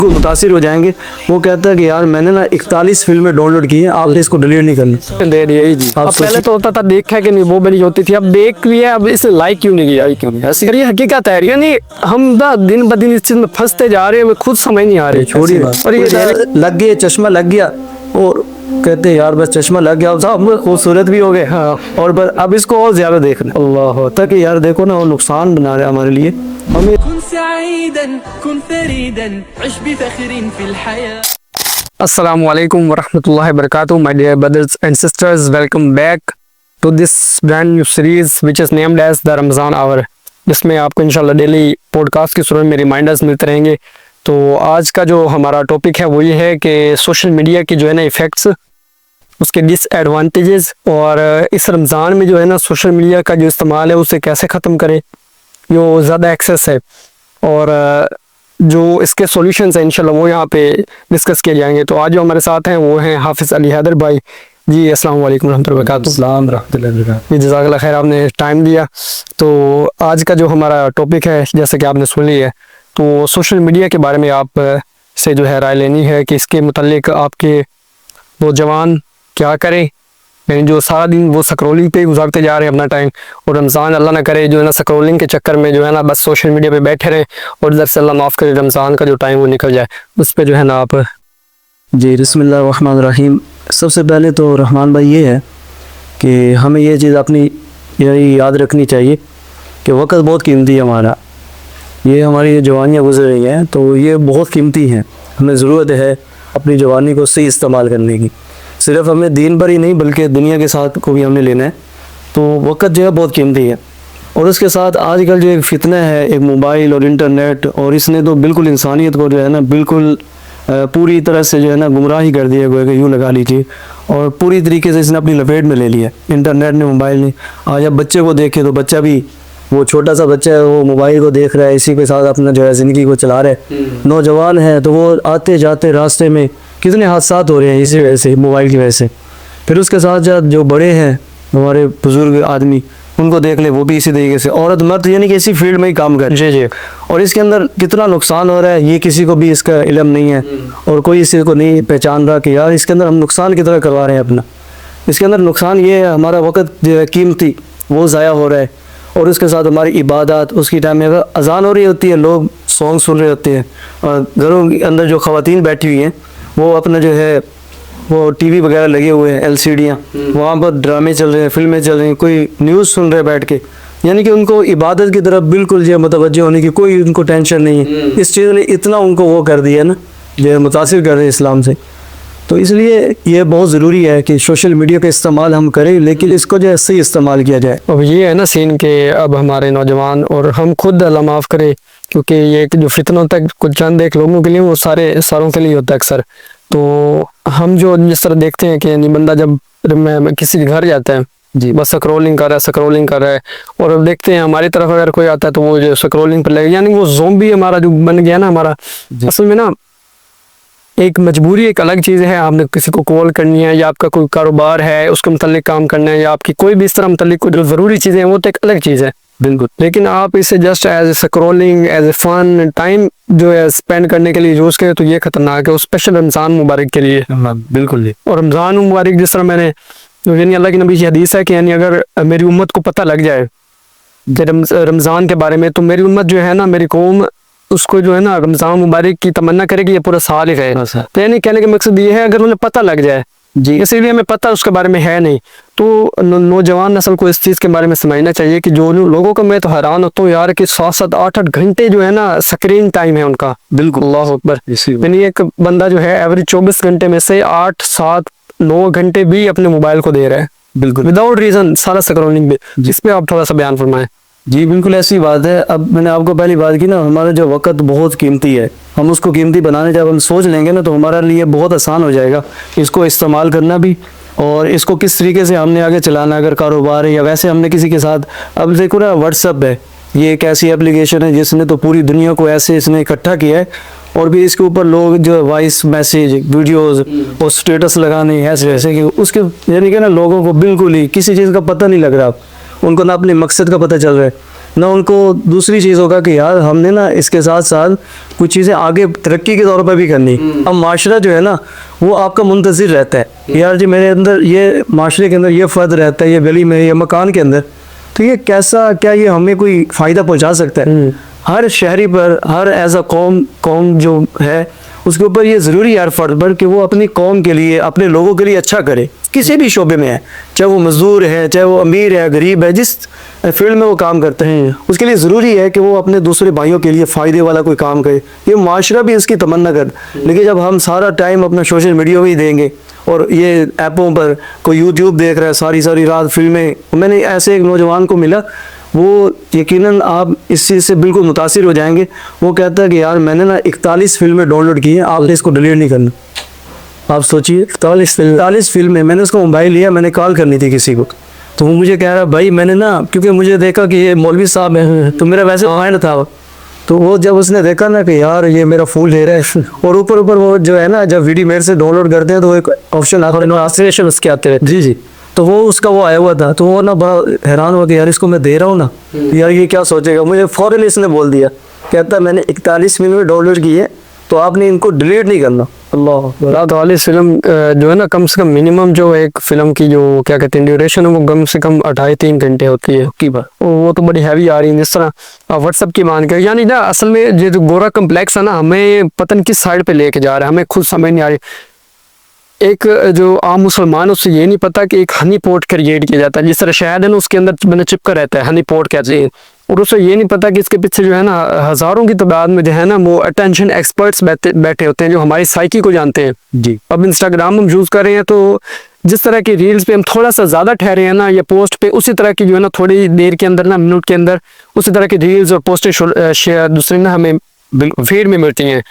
को मुतासिर हो जाएंगे। वो कहता है कि यार मैंने ना 41 फिल्में डाउनलोड की हैं, आपने इसको डिलीट नहीं करनी। दे रही है जी। अब पहले तो होता था देखा कि नहीं वो बड़ी होती थी, अब देख भी है, अब इसे लाइक क्यों नहीं किया, क्यों नहीं। ऐसी ये हकीकत है, यानी हम ना दिन ब दिन इस चीज में फंसते जा रहे हैं, हमें खुद समझ नहीं आ रही। छोड़िए, और ये लग गया चश्मा लग गया और कहते हैं यार बस चश्मा लग गया, साहब खूबसूरत भी हो गए। हाँ, और बस अब इसको और ज्यादा देखना। अल्लाह होता कि यार देखो ना, वो नुकसान बना रहे हमारे लिए। हमें अस्सलाम वालेकुम वरहमतुल्लाहि वबरकातुहू, my dear brothers and sisters, welcome back to this brand new series which is named as the Ramzan hour, जिसमें आपको इंशाल्लाह डेली पॉडकास्ट की सूरत में रिमाइंडर्स मिलते रहेंगे। तो आज का जो हमारा टॉपिक है वो ये है कि सोशल मीडिया की जो है ना इफ़ेक्ट्स, उसके डिसएडवांटेजेस, और इस रमज़ान में जो है ना सोशल मीडिया का जो इस्तेमाल है उसे कैसे ख़त्म करें, जो ज़्यादा एक्सेस है, और जो इसके सॉल्यूशंस हैं इंशाल्लाह वो यहाँ पे डिस्कस किए जाएंगे। तो आज जो हमारे साथ हैं वो हैं हाफिज़ अली हैदर भाई जी। अस्सलाम वालेकुम रहमतुल्लाहि वबरकातुहू। जज़ाकल्लाह खैर, आपने टाइम दिया। तो आज का जो हमारा टॉपिक है जैसे कि आपने सुन लिया है, तो सोशल मीडिया के बारे में आप से जो है राय लेनी है कि इसके मुतालिक आपके वो जवान क्या करें, यानी जो सारा दिन वो स्क्रॉलिंग पे गुजारते जा रहे हैं अपना टाइम, और रमज़ान अल्लाह ना करे जो है ना स्क्रॉलिंग के चक्कर में जो है ना बस सोशल मीडिया पे बैठे रहें, और इधर से अल्लाह माफ़ करे रमज़ान का जो टाइम वो निकल जाए, उस पर जो है ना आप। जी बिस्मिल्लाहिर्रहमानिर्रहीम। सबसे पहले तो रहमान भाई ये है कि हमें ये चीज़ अपनी यही याद रखनी चाहिए कि वक्त बहुत कीमती है हमारा। ये हमारी जवानियाँ गुजर रही हैं तो ये बहुत कीमती हैं, हमें ज़रूरत है अपनी जवानी को सही इस्तेमाल करने की। सिर्फ हमें दीन पर ही नहीं बल्कि दुनिया के साथ को भी हमने लेना है। तो वक्त जो है बहुत कीमती है, और उसके साथ आजकल जो एक फितना है, एक मोबाइल और इंटरनेट, और इसने तो बिल्कुल इंसानियत को जो है ना बिल्कुल पूरी तरह से जो है ना गुमराही कर दिया गया, यूँ लगा लीजिए, और पूरी तरीके से इसने अपनी लपेट में ले लिया इंटरनेट ने, मोबाइल ने। आज अब बच्चे को देखे तो बच्चा भी, वो छोटा सा बच्चा है, वो मोबाइल को देख रहा है, इसी के साथ अपना जो है ज़िंदगी को चला रहा है। नौजवान है तो वो आते जाते रास्ते में कितने हादसात हो रहे हैं इसी वजह से, मोबाइल की वजह से। फिर उसके साथ साथ जो बड़े हैं हमारे बुज़ुर्ग आदमी, उनको देख ले, वो भी इसी तरीके से, औरत मर्द यानी कि इसी फील्ड में ही काम कर। जी जी। और इसके अंदर कितना नुकसान हो रहा है ये किसी को भी इसका इल्म नहीं है, और कोई इसी को नहीं पहचान रहा कि यार इसके अंदर हम नुकसान की तरह करवा रहे हैं अपना। इसके अंदर नुकसान ये है, हमारा वक्त जो है कीमती वो ज़ाया हो रहा है, और उसके साथ हमारी इबादत, उसकी टाइम में अगर अजान हो रही होती है, लोग सॉन्ग सुन रहे होते हैं, और घरों के अंदर जो ख़वातीन बैठी हुई हैं वो अपना जो है वो टीवी वगैरह लगे हुए हैं, एलसीडियाँ, वहाँ पर ड्रामे चल रहे हैं, फिल्में चल रही हैं, कोई न्यूज़ सुन रहे हैं बैठ के, यानी कि उनको इबादत की तरफ बिल्कुल जो मुतवज्जो होने की कोई उनको टेंशन नहीं है। इस चीज़ ने इतना उनको वो कर दिया ना, जो मुतासिर कर रहे हैं इस्लाम से। तो इसलिए ये बहुत ज़रूरी है कि सोशल मीडिया का इस्तेमाल हम करें, लेकिन इसको जो है सही इस्तेमाल किया जाए। अब ये है ना सीन के अब हमारे नौजवान और हम खुद अल्लाह माफ़ करे, क्योंकि ये जो फितना होता है कुछ चंद एक लोगों के लिए, वो सारों के लिए होता है अक्सर। तो हम जो जिस तरह देखते हैं कि बंदा जब मैं किसी के घर जाता है जी, बस स्क्रॉलिंग कर रहा है, और अब देखते हैं हमारी तरफ अगर कोई आता है तो वो जो स्क्रॉलिंग पर लगे, यानी वो ज़ोंबी हमारा जो बन गया ना हमारा। असल में ना एक मजबूरी एक अलग चीज़ है, आपने किसी को कॉल करनी है, या आपका कोई कारोबार है उसके मुतालिक काम करना है, या आपकी कोई भी इस तरह मुतालिक जो ज़रूरी चीज़ें हैं वो तो एक अलग चीज़ है बिल्कुल। लेकिन आप इसे just as a scrolling, as a fun time जो है स्पेंड करने के लिए यूज़ करें तो ये खतरनाक है, स्पेशल रमज़ान मुबारक के लिए। बिल्कुल। और रमज़ान मुबारक जिस तरह मैंने यानी अल्लाह की नबी की हदीस है कि यानी अगर मेरी उम्मत को पता लग जाए रमज़ान के बारे में, तो मेरी उम्मत जो है ना, मेरी कौम उसको जो है ना रमज़ान मुबारक की तमन्ना करेगी, ये पूरा साल ही रहे। तो यानी कहने का मकसद ये है अगर उन्हें पता लग जाए जी, इसीलिए हमें पता उसके बारे में है नहीं, तो नौजवान नस्ल को इस चीज़ के बारे में समझना चाहिए कि जो लोगों को, मैं तो हैरान होता हूँ यार कि 7-7, 8-8 घंटे जो है ना स्क्रीन टाइम है उनका। बिल्कुल, अल्लाह अकबर। यानी एक बंदा जो है एवरेज 24 घंटे में से 8, 7, 9 घंटे भी अपने मोबाइल को दे रहा है, बिल्कुल विदाउट रीज़न, सारा स्क्रॉलिंग पे। इस पर आप थोड़ा सा बयान फरमाएं। जी बिल्कुल ऐसी बात है। अब मैंने आपको पहली बात की ना, हमारा जो वक्त बहुत कीमती है, हम उसको कीमती बनाने जब हम सोच लेंगे ना तो हमारे लिए बहुत आसान हो जाएगा इसको इस्तेमाल करना भी, और इसको किस तरीके से हमने आगे चलाना, अगर कारोबार है या वैसे हमने किसी के साथ। अब देखो ना, व्हाट्सअप है, ये एक ऐसी एप्लीकेशन है जिसने तो पूरी दुनिया को ऐसे इसने इकट्ठा किया है, और भी इसके ऊपर लोग जो वॉइस मैसेज, वीडियोस और स्टेटस लगाने ऐसे वैसे कि उसके यानी कि ना लोगों को बिल्कुल ही किसी चीज़ का पता नहीं लग रहा, उनको ना अपने मकसद का पता चल रहा है। ना उनको दूसरी चीज़ होगा कि यार हमने ना इसके साथ साथ कुछ चीज़ें आगे तरक्की के तौर पर भी करनी। अब माशरा जो है ना वो आपका मुंतज़िर रहता है, यार जी मेरे अंदर ये माशरे के अंदर ये फ़र्द रहता है, ये गली में, ये मकान के अंदर, तो ये कैसा, क्या ये हमें कोई फ़ायदा पहुंचा सकता है? हर शहरी पर, हर एज अ कौम जो है उसके ऊपर ये ज़रूरी यार फ़र्ज पर कि वो अपनी कौम के लिए, अपने लोगों के लिए अच्छा करे, किसी भी शोबे में है, चाहे वो मज़दूर है, चाहे वो अमीर है, गरीब है, जिस फील्ड में वो काम करते हैं उसके लिए ज़रूरी है कि वो अपने दूसरे भाइयों के लिए फ़ायदे वाला कोई काम करे। ये माशरा भी इसकी तमन्ना कर, लेकिन जब हम सारा टाइम अपना सोशल मीडिया में ही देंगे और ये ऐपों पर कोई यूट्यूब देख रहा है सारी सारी रात फिल्में, मैंने ऐसे एक नौजवान को मिला, वो यकीनन आप इस चीज़ से बिल्कुल मुतासिर हो जाएंगे। वो कहता है कि यार मैंने ना 41 फिल्में डाउनलोड की हैं, आपने इसको डिलीट नहीं करना। आप सोचिए 41 फिल्में, मैंने उसको मोबाइल लिया, मैंने कॉल करनी थी किसी को, तो वो मुझे कह रहा भाई मैंने ना, क्योंकि मुझे देखा कि ये मौलवी साहब हैं तो मेरा वैसे माइंड था, तो वो जब उसने देखा ना कि यार ये मेरा फ़ोन ले रहा है और ऊपर वो जो है ना जब वीडियो मेरे से डाउनलोड करते हैं तो एक ऑप्शन आता है नोटिफिकेशन उसके आते हैं, जी जी, तो वो उसका वो आया हुआ था, तो वो ना बड़ा हैरान हुआ कि यार इसको मैं दे रहा हूँ ना, यार ये क्या सोचेगा। मुझे फ़ौरन इसने बोल दिया, कहता मैंने 41 मिनट डाउनलोड की है तो आपने इनको डिलीट नहीं करना। अल्लाह, तो वाली फिल्म जो है ना कम से कम मिनिमम जो एक फिल्म की जो क्या कहते हैं ड्यूरेशन है वो कम से कम 2.5-3 घंटे होती है की बार, वो तो बड़ी हैवी आ रही है। जिस तरह व्हाट्सअप की मान कर, यानी ना असल में ये जो गोरा कम्प्लेक्स है ना हमें पता नहीं किस साइड पे लेके जा रहा है, हमें खुद समझ नहीं आ रही। एक जो आम मुसलमान उससे ये नहीं पता कि एक हनी पॉट क्रिएट किया जाता है, जिस तरह शहद है ना उसके अंदर मैंने चिपका रहता है हनी पॉट क्या चाहिए, और उसे ये नहीं पता कि इसके पीछे जो है ना हज़ारों की तादाद में जो है ना वो अटेंशन एक्सपर्ट्स बैठे होते हैं जो हमारी साइकी को जानते हैं जी। अब इंस्टाग्राम हम यूज़ कर रहे हैं तो जिस तरह की रील्स पे हम थोड़ा सा ज़्यादा ठहरे हैं ना या पोस्ट पे, उसी तरह की जो है ना थोड़ी देर के अंदर ना मिनट के अंदर उसी तरह की रील्स और पोस्टें शेयर दूसरे ना हमें फीड में मिलती हैं।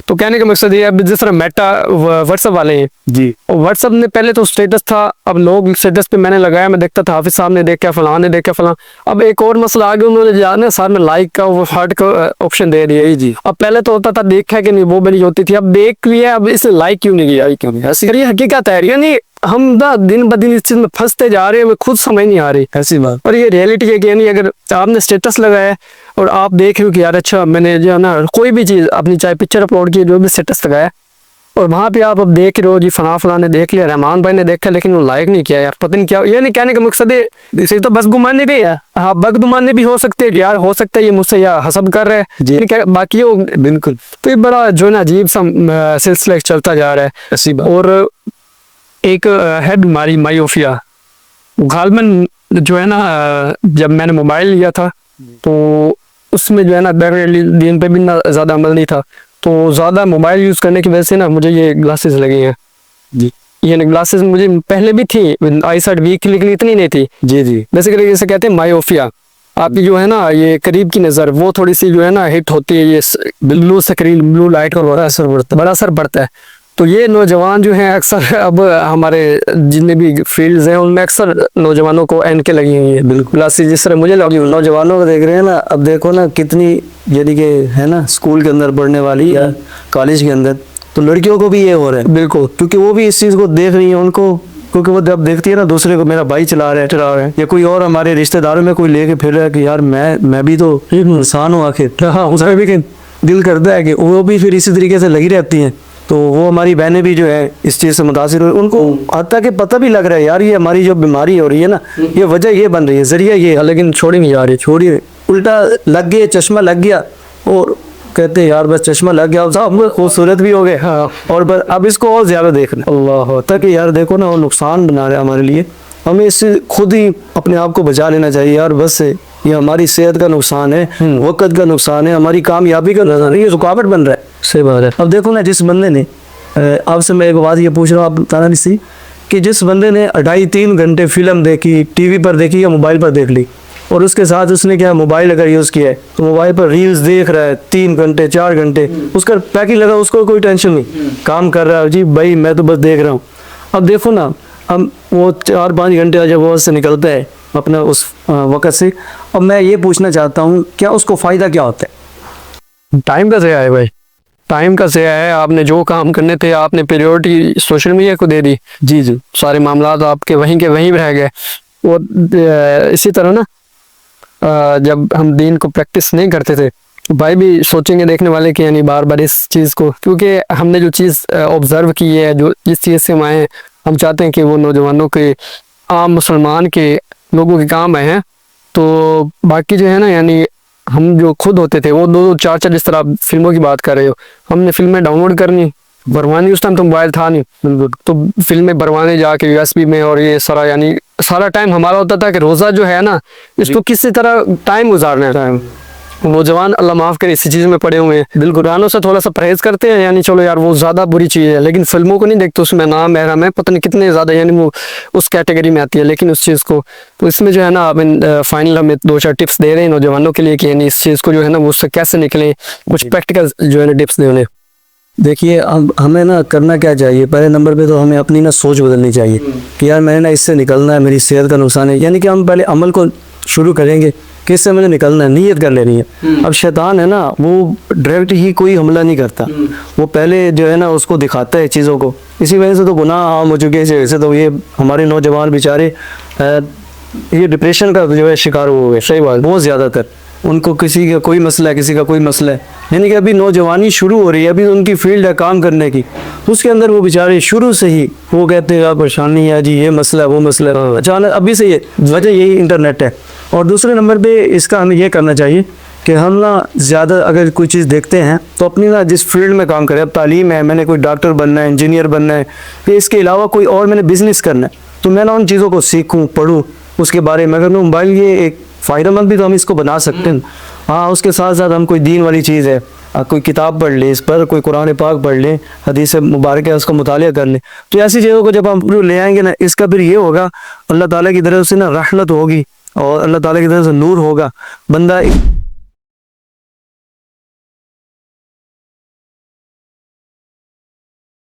तो कहने का मकसद ये है जिस तरह मेटा व्हाट्सअप वाले हैं जी, व्हाट्सअप ने पहले तो स्टेटस था, अब लोग स्टेटस पे मैंने लगाया, मैं देखता था हाफिज साहब ने देखा, फलां ने देखा, फलां, अब एक और मसला आ गया, उन्होंने जाने साथ में लाइक का वो हार्ट का ऑप्शन दे दिया जी। अब पहले तो होता था देखा कि नहीं वो बड़ी होती थी, अब देख लिया, अब इसे लाइक क्यों नहीं किया, क्यों नहीं, ऐसी हकीकत है, यानी हम ना दिन ब दिन इस चीज में फंसते जा रहे हैं, हमें खुद समझ नहीं आ रही ऐसी बात। और ये रियलिटी है कि यानी अगर आपने स्टेटस लगाया और आप देख रहे हो कि यार अच्छा मैंने जो है ना कोई भी चीज़ अपनी चाहे पिक्चर अपलोड की, जो भी स्टेटस लगाया और वहाँ पे आप अब देख रहे हो जी फला ने देख लिया, रहमान भाई ने देखा लेकिन वो लाइक नहीं किया, यार पता नहीं क्या। ये नहीं कहने का मकसद है इसे तो बस गुमाने भी है, हाँ बदगुमाने भी हो सकते हैं यार, हो सकता है ये मुझसे या हसब कर रहे हैं बाकी वो बिल्कुल। तो ये बड़ा जो है ना अजीब सा सिलसिला चलता जा रहा है ऐसी बात। और एक है बीमारी मायोफिया, गालमन जो है ना जब मैंने मोबाइल लिया था तो उसमें जो है ना दिन पे भी ना ज़्यादा अमल नहीं था, तो ज़्यादा मोबाइल यूज़ करने की वजह से ना मुझे ये ग्लासेस लगी हैं जी। ये ग्लासेस मुझे पहले भी थी, आई साइट वीक लेकिन इतनी नहीं थी जी जी। बेसिकली जैसे कहते हैं मायोफिया, आपकी जो है ना ये करीब की नज़र वो थोड़ी सी जो है ना हिट होती है, ये ब्लू स्क्रीन ब्लू लाइट का बड़ा असर पड़ता है। तो ये नौजवान जो हैं अक्सर अब हमारे जितने भी फील्ड्स हैं उनमें अक्सर नौजवानों को एनके लगी हुई है बिल्कुल ग्लासेस, जिस तरह मुझे लगी नौजवानों को देख रहे हैं ना, अब देखो ना कितनी यानी कि है ना स्कूल के अंदर पढ़ने वाली या कॉलेज के अंदर, तो लड़कियों को भी ये हो रहा है बिल्कुल, क्योंकि वो भी इस चीज़ को देख रही है उनको, क्योंकि वो जब देखती है ना दूसरे को, मेरा भाई चला रहा है या कोई और हमारे रिश्तेदारों में कोई लेके फिर रहा है कि यार मैं भी तो इंसान हूँ आखिर, हाँ उसमें भी दिल करता है कि वो भी फिर इसी तरीके से लगी रहती हैं। तो वो हमारी बहनें भी जो है इस चीज़ से मुतासिर हुई, उनको हत्ता कि पता भी लग रहा है यार ये हमारी जो बीमारी हो रही है ना ये वजह ये बन रही है, जरिया ये है, लेकिन छोड़ी नहीं जा रही, छोड़िए उल्टा लग गया, चश्मा लग गया और कहते हैं यार बस चश्मा लग गया साहब खूबसूरत भी हो गए, हाँ और बस अब इसको और ज़्यादा देखना। अल्लाह तक यार देखो ना वो नुकसान बना रहा है हमारे लिए, हमें इससे खुद ही अपने आप को बचा लेना चाहिए यार, बस से ये हमारी सेहत का नुकसान है, वक़्त का नुकसान है, हमारी कामयाबी का नुकसान है, ये रुकावट बन रहा है। सही बात है। अब देखो ना जिस बंदे ने आपसे मैं एक बात ये पूछ रहा हूँ, आप बताना नहीं सी कि जिस बंदे ने 2.5-3 घंटे फिल्म देखी, टीवी पर देखी या मोबाइल पर देख ली, और उसके साथ उसने क्या मोबाइल अगर यूज़ किया है तो मोबाइल पर रील्स देख रहा है 3 घंटे 4 घंटे, उसका पैकिंग लगा, उसको कोई टेंशन नहीं, काम कर रहा है जी भाई मैं तो बस देख रहा हूँ। अब देखो ना हम वो 4-5 घंटे जब वो से निकलता है अपना उस वक़्त से, अब मैं ये पूछना चाहता हूँ क्या उसको फ़ायदा क्या होता है? टाइम का ज़या है भाई, टाइम का ज़या है। आपने जो काम करने थे आपने प्रायोरिटी सोशल मीडिया को दे दी जी जी, सारे मामला आपके वहीं के वहीं रह गए। वो इसी तरह ना जब हम दीन को प्रैक्टिस नहीं करते थे, तो भाई भी सोचेंगे देखने वाले कि यानी बार बार इस चीज़ को, क्योंकि हमने जो चीज़ ऑब्जर्व की है, जो जिस चीज़ से हम आए हैं, हम चाहते हैं कि वो नौजवानों के, आम मुसलमान के लोगों के काम आए हैं। तो बाकी जो है ना, यानी हम जो खुद होते थे वो दो दो चार चार, जिस तरह आप फिल्मों की बात कर रहे हो, हमने फिल्में डाउनलोड करनी, भरवानी, उस टाइम तो मोबाइल था नहीं, तो फिल्में भरवाने जाके यूएसबी में, और ये सारा यानी सारा टाइम हमारा होता था कि रोज़ा जो है ना, इसको किसी तरह टाइम गुजारना है। टाइम नौजवान अल्लाह माफ़ करे इसी चीज़ में पड़े हुए हैं, बिल्कुल कुरानों से थोड़ा सा परहेज़ करते हैं, यानी चलो यार वो ज़्यादा बुरी चीज़ है, लेकिन फिल्मों को नहीं देखते, उसमें नाम महरम है, पता नहीं कितने ज़्यादा, यानी वो उस कैटेगरी में आती है। लेकिन उस चीज़ को, तो इसमें जो है ना, अब फाइनल हमें दो चार टिप्स दे रहे हैं नौजवानों के लिए कि यानी इस चीज़ को जो है ना, वो उससे कैसे निकलें, कुछ प्रैक्टिकल जो है ना टिप्स दें उन्हें। देखिए, अब हमें ना करना क्या चाहिए, पहले नंबर पे तो हमें अपनी ना सोच बदलनी चाहिए कि यार मैंने ना इससे निकलना है, मेरी सेहत का नुकसान है, यानी कि हम पहले अमल को शुरू करेंगे कि इससे मैंने निकलना है, नीयत कर लेनी है। अब शैतान है ना, वो डायरेक्ट ही कोई हमला नहीं करता, वो पहले जो है ना उसको दिखाता है चीज़ों को। इसी वजह से तो गुनाह आम हो चुके हैं, ऐसे तो ये हमारे नौजवान बेचारे ये डिप्रेशन का जो है शिकार हो गए। सही बात, बहुत ज़्यादातर उनको किसी का कोई मसला है, किसी का कोई मसला है, यानी कि अभी नौजवानी शुरू हो रही है, अभी उनकी फील्ड है काम करने की, उसके अंदर वो बेचारे शुरू से ही वो कहते हैं यार परेशानी है जी, ये मसला है, वो मसला है, अचानक अभी से ये वजह यही इंटरनेट है। और दूसरे नंबर पे इसका हमें ये करना चाहिए कि हम ना ज़्यादा अगर कोई चीज़ देखते हैं तो अपनी ना जिस फील्ड में काम करें, अब तालीम है, मैंने कोई डॉक्टर बनना है, इंजीनियर बनना है, फिर इसके अलावा कोई और मैंने बिज़नेस करना है, तो मैं ना उन चीज़ों को सीखूँ, पढ़ूँ उसके बारे में। अगर मैं मोबाइल ये एक फ़ायदेमंद भी तो हम इसको बना सकते हैं, हाँ, उसके साथ साथ हम कोई दीन वाली चीज़ है, कोई किताब पढ़ लें, इस पर कोई कुरान पाक पढ़ लें, हदीस मुबारक है उसका मुतालिया कर लें। तो ऐसी चीज़ों को जब हम ले आएंगे ना, इसका फिर ये होगा अल्लाह ताला की तरफ से ना रहमत होगी और अल्लाह ताला की तरफ से नूर होगा, बंदा